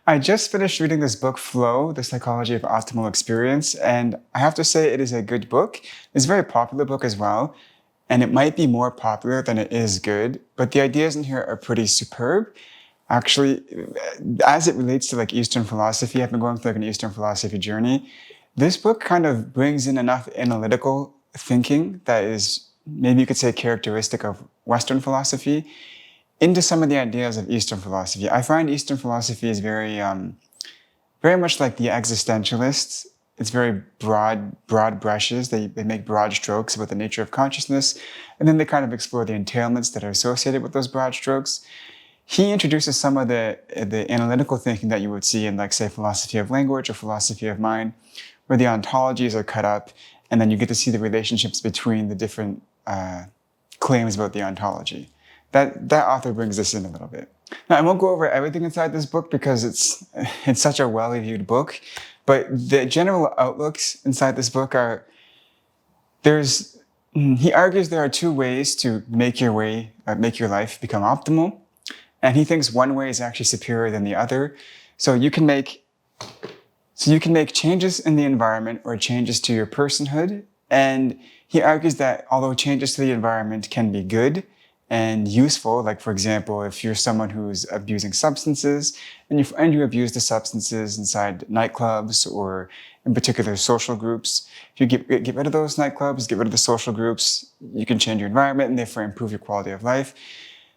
I just finished reading this book, Flow, The Psychology of Optimal Experience, and I have to say it is a good book. It's a very popular book as well, and it might be more popular than it is good, but the ideas in here are pretty superb. Actually, as it relates to like Eastern philosophy, I've been going through like an Eastern philosophy journey. This book kind of brings in enough analytical thinking that is maybe you could say characteristic of Western philosophy into some of the ideas of Eastern philosophy. I find Eastern philosophy is very much like the existentialists. It's very broad brushes. They make broad strokes about the nature of consciousness, and then they kind of explore the entailments that are associated with those broad strokes. He introduces some of the analytical thinking that you would see in, like, say, philosophy of language or philosophy of mind, where the ontologies are cut up, and then you get to see the relationships between the different claims about the ontology. That author brings this in a little bit. Now, I won't go over everything inside this book because it's such a well-reviewed book, but the general outlooks inside this book are, he argues there are two ways to make your life become optimal. And he thinks one way is actually superior than the other. So you can make changes in the environment or changes to your personhood. And he argues that although changes to the environment can be good and useful, like, for example, if you're someone who's abusing substances and you abuse the substances inside nightclubs or in particular social groups, if you get rid of those nightclubs, get rid of the social groups, you can change your environment and therefore improve your quality of life.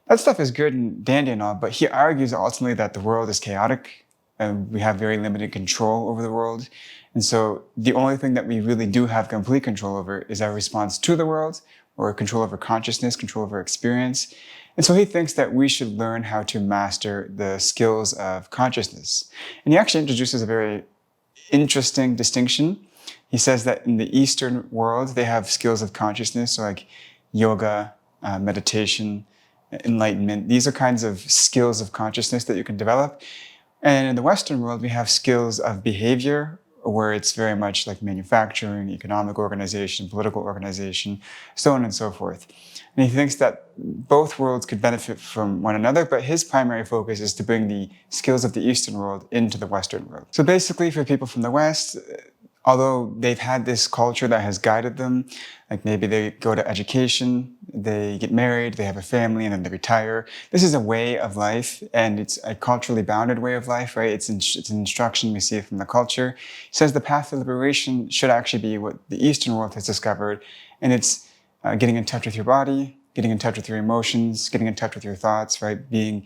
That stuff is good and dandy and all, but he argues ultimately that the world is chaotic and we have very limited control over the world. And so the only thing that we really do have complete control over is our response to the world, or control over consciousness, control over experience. And so he thinks that we should learn how to master the skills of consciousness. And he actually introduces a very interesting distinction. He says that in the Eastern world, they have skills of consciousness, so like yoga, meditation, enlightenment. These are kinds of skills of consciousness that you can develop. And in the Western world, we have skills of behavior, where it's very much like manufacturing, economic organization, political organization, so on and so forth. And he thinks that both worlds could benefit from one another, but his primary focus is to bring the skills of the Eastern world into the Western world. So basically, for people from the West, although they've had this culture that has guided them, like maybe they go to education, they get married, they have a family, and then they retire. This is a way of life, and it's a culturally bounded way of life, right? It's an instruction we see from the culture. He says the path to liberation should actually be what the Eastern world has discovered, and it's getting in touch with your body, getting in touch with your emotions, getting in touch with your thoughts, right? Being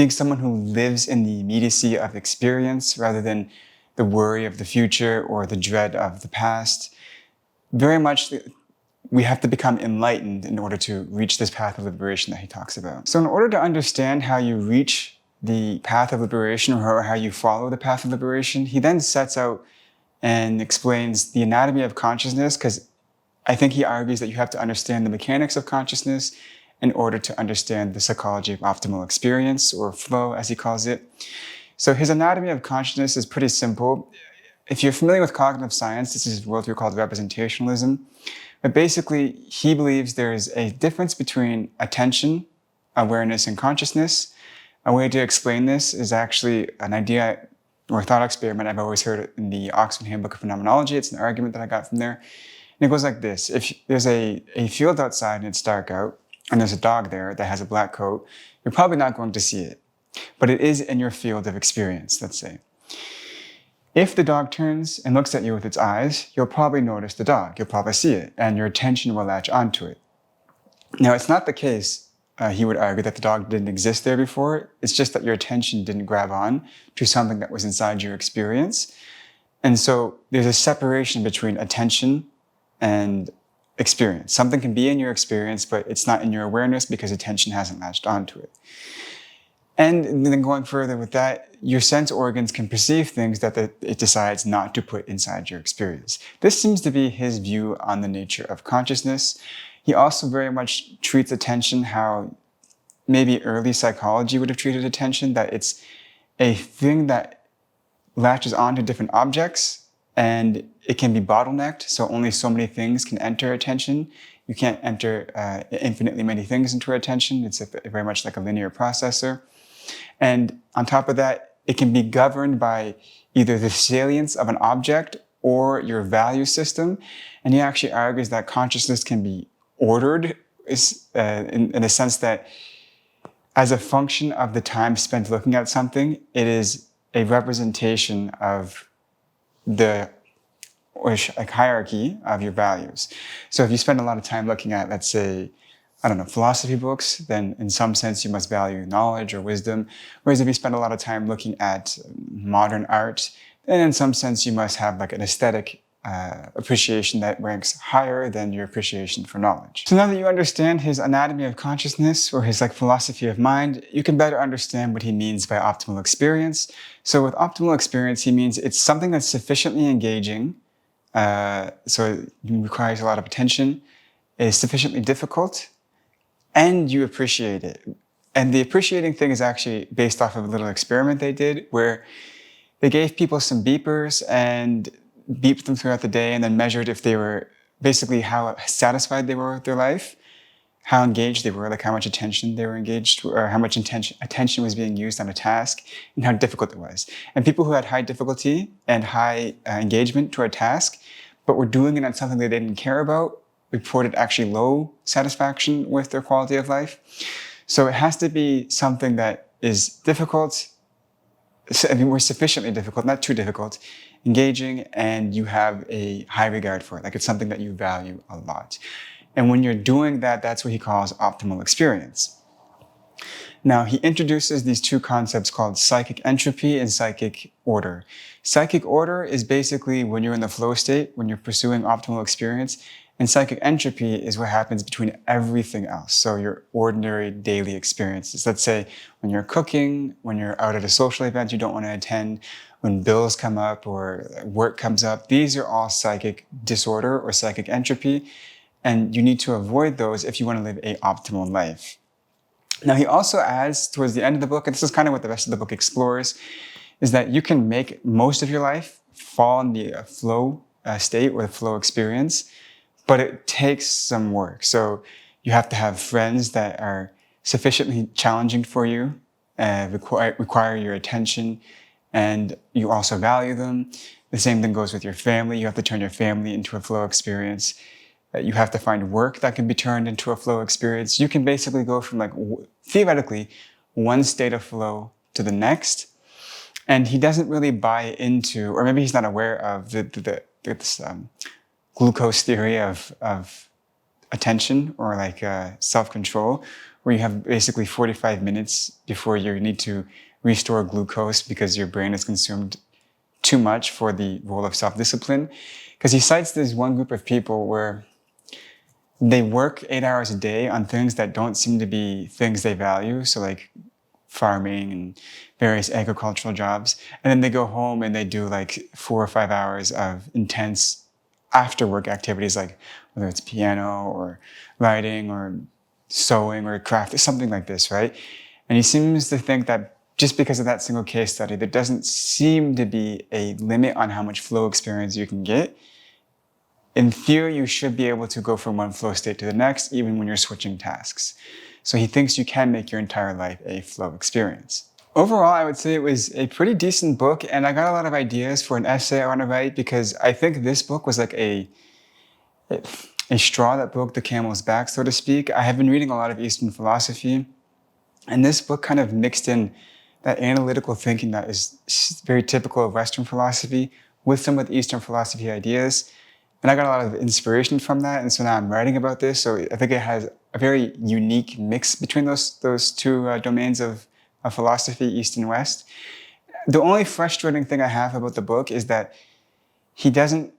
someone who lives in the immediacy of experience rather than the worry of the future or the dread of the past. Very much, we have to become enlightened in order to reach this path of liberation that he talks about. So in order to understand how you reach the path of liberation or how you follow the path of liberation, he then sets out and explains the anatomy of consciousness, because I think he argues that you have to understand the mechanics of consciousness in order to understand the psychology of optimal experience, or flow as he calls it. So his anatomy of consciousness is pretty simple. If you're familiar with cognitive science, this is a worldview called representationalism. But basically, he believes there is a difference between attention, awareness, and consciousness. A way to explain this is actually an idea or thought experiment I've always heard in the Oxford Handbook of Phenomenology. It's an argument that I got from there. And it goes like this. If there's a field outside and it's dark out, and there's a dog there that has a black coat, you're probably not going to see it. But it is in your field of experience, let's say. If the dog turns and looks at you with its eyes, you'll probably notice the dog. You'll probably see it, and your attention will latch onto it. Now, it's not the case, he would argue, that the dog didn't exist there before. It's just that your attention didn't grab on to something that was inside your experience. And so there's a separation between attention and experience. Something can be in your experience, but it's not in your awareness because attention hasn't latched onto it. And then going further with that, your sense organs can perceive things that it decides not to put inside your experience. This seems to be his view on the nature of consciousness. He also very much treats attention how maybe early psychology would have treated attention, that it's a thing that latches onto different objects and it can be bottlenecked, so only so many things can enter attention. You can't enter infinitely many things into attention. It's very much like a linear processor. And on top of that, it can be governed by either the salience of an object or your value system. And he actually argues that consciousness can be ordered in a sense that as a function of the time spent looking at something, it is a representation of the hierarchy of your values. So if you spend a lot of time looking at, let's say, I don't know, philosophy books, then in some sense you must value knowledge or wisdom. Whereas if you spend a lot of time looking at modern art, then in some sense you must have like an aesthetic appreciation that ranks higher than your appreciation for knowledge. So now that you understand his anatomy of consciousness or his like philosophy of mind, you can better understand what he means by optimal experience. So with optimal experience, he means it's something that's sufficiently engaging, so it requires a lot of attention, is sufficiently difficult, and you appreciate it. And the appreciating thing is actually based off of a little experiment they did where they gave people some beepers and beeped them throughout the day and then measured if they were basically how satisfied they were with their life, how engaged they were, like how much attention they were engaged, or how much attention was being used on a task, and how difficult it was. And people who had high difficulty and high engagement to a task, but were doing it on something they didn't care about, reported actually low satisfaction with their quality of life. So it has to be something that is difficult, we're sufficiently difficult, not too difficult, engaging, and you have a high regard for it. Like it's something that you value a lot. And when you're doing that, that's what he calls optimal experience. Now, he introduces these two concepts called psychic entropy and psychic order. Psychic order is basically when you're in the flow state, when you're pursuing optimal experience, and psychic entropy is what happens between everything else. So your ordinary daily experiences. Let's say when you're cooking, when you're out at a social event you don't want to attend, when bills come up or work comes up, these are all psychic disorder or psychic entropy. And you need to avoid those if you want to live an optimal life. Now, he also adds towards the end of the book, and this is kind of what the rest of the book explores, is that you can make most of your life fall in the flow state or the flow experience, but it takes some work. So you have to have friends that are sufficiently challenging for you, require your attention, and you also value them. The same thing goes with your family. You have to turn your family into a flow experience. You have to find work that can be turned into a flow experience. You can basically go from like, theoretically, one state of flow to the next. And he doesn't really buy into, or maybe he's not aware of this glucose theory of attention or like self-control, where you have basically 45 minutes before you need to restore glucose because your brain has consumed too much for the role of self-discipline. Because he cites this one group of people where they work 8 hours a day on things that don't seem to be things they value. So like farming and various agricultural jobs. And then they go home and they do like 4 or 5 hours of intense after work activities, like whether it's piano or writing or sewing or craft, something like this, right? And he seems to think that just because of that single case study, there doesn't seem to be a limit on how much flow experience you can get. In theory, you should be able to go from one flow state to the next, even when you're switching tasks. So he thinks you can make your entire life a flow experience. Overall, I would say it was a pretty decent book, and I got a lot of ideas for an essay I want to write because I think this book was like a straw that broke the camel's back, so to speak. I have been reading a lot of Eastern philosophy, and this book kind of mixed in that analytical thinking that is very typical of Western philosophy with some of the Eastern philosophy ideas. And I got a lot of inspiration from that, and so now I'm writing about this. So I think it has a very unique mix between those two domains of philosophy, East and West. The only frustrating thing I have about the book is that he doesn't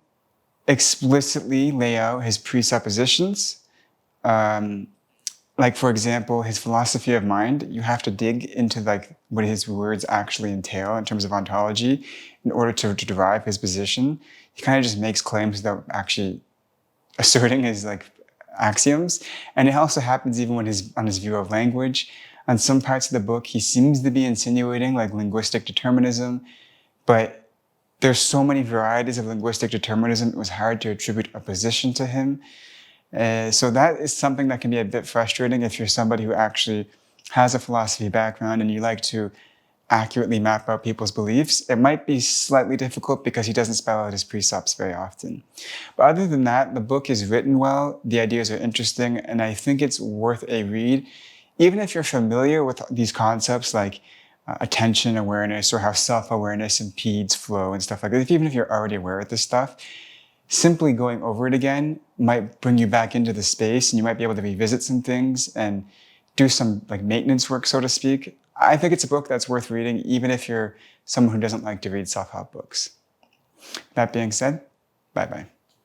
explicitly lay out his presuppositions. Like, for example, his philosophy of mind, you have to dig into like what his words actually entail in terms of ontology in order to derive his position. He kind of just makes claims without actually asserting his like axioms. And it also happens even when on his view of language. On some parts of the book, he seems to be insinuating like linguistic determinism, but there's so many varieties of linguistic determinism, it was hard to attribute a position to him. So that is something that can be a bit frustrating if you're somebody who actually has a philosophy background and you like to accurately map out people's beliefs. It might be slightly difficult because he doesn't spell out his precepts very often. But other than that, the book is written well, the ideas are interesting, and I think it's worth a read. Even if you're familiar with these concepts like attention awareness or how self-awareness impedes flow and stuff like that, even if you're already aware of this stuff, simply going over it again might bring you back into the space, and you might be able to revisit some things and do some like maintenance work, so to speak. I think it's a book that's worth reading, even if you're someone who doesn't like to read self-help books. That being said, bye-bye.